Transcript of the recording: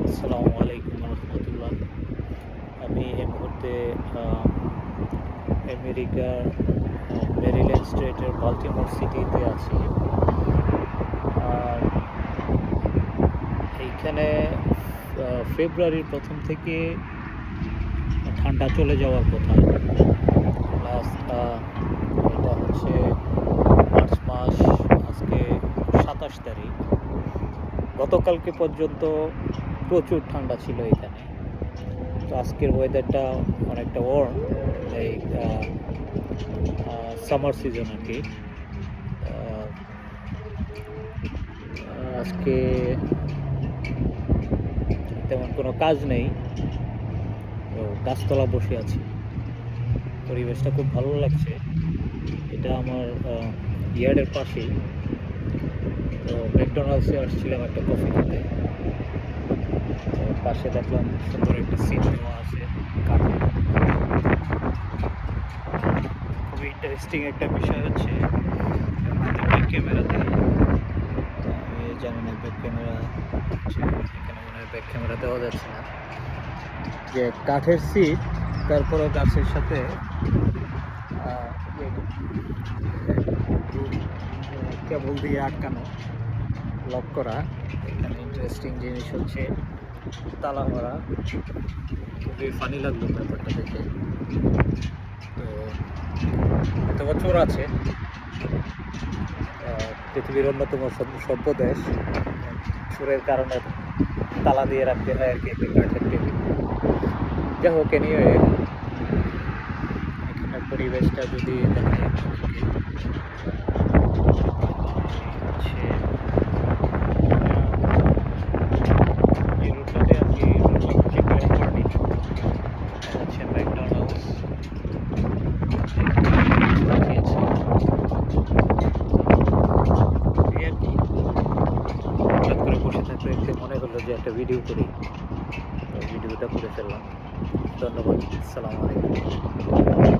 আসসালামু আলাইকুম রহমতুল্লাহ। আমি এই মুহূর্তে আমেরিকার মেরিল্যান্ড স্টেটের বাল্টিমোর সিটিতে আছি। আর এইখানে ফেব্রুয়ারির প্রথম থেকে ঠান্ডা চলে যাওয়ার কথা। প্লাস এটা হচ্ছে মার্চ মাস, আজকে 27 তারিখ। গতকালকে পর্যন্ত প্রচুর ঠান্ডা ছিল এখানে। তো আজকের ওয়েদারটা অনেকটা ওয়ার্ম, লাইক সামার সিজন আর কি। আজকে তেমন কোনো কাজ নেই, তো গাছতলা বসে আছি। পরিবেশটা খুব ভালো লাগছে। এটা আমার ইয়ার্ডের পাশেই। তো ম্যাকডোনাল্ডসে আসছিলাম একটা কফি খেতে। তো পাশে দেখলাম সুন্দর একটা সিট দেওয়া আছে কাঠের। খুবই ইন্টারেস্টিং একটা বিষয় হচ্ছে ব্যাক ক্যামেরাতে, আমি জানি না ব্যাক ক্যামেরা এখানে মনে হয় ব্যাক ক্যামেরা দেওয়া যাচ্ছে না, যে কাঠের সিট, তারপরও গাছের সাথে কেবল দিয়ে আটকানো, লক করা। এখানে ইন্টারেস্টিং জিনিস হচ্ছে তালা মারা। খুবই ফানি লাগলো ব্যাপারটা দেখে। তো এত বছর আছে, পৃথিবীর অন্যতম সভ্য দেশ, চোরের কারণে তালা দিয়ে রাখতে হয় আর কি কাঠের টেবিল। যাই হোক, নিয়ে এখানের পরিবেশটা যদি দেখে হচ্ছে এই রুটটাতে আর কি হচ্ছে ম্যাকডোনাল্ডস। হঠাৎ করে বসে থাকতে একটু মনে হলো যে একটা ভিডিও করি, ভিডিওটা করে ফেললাম। ধন্যবাদ। আসসালামু আলাইকুম।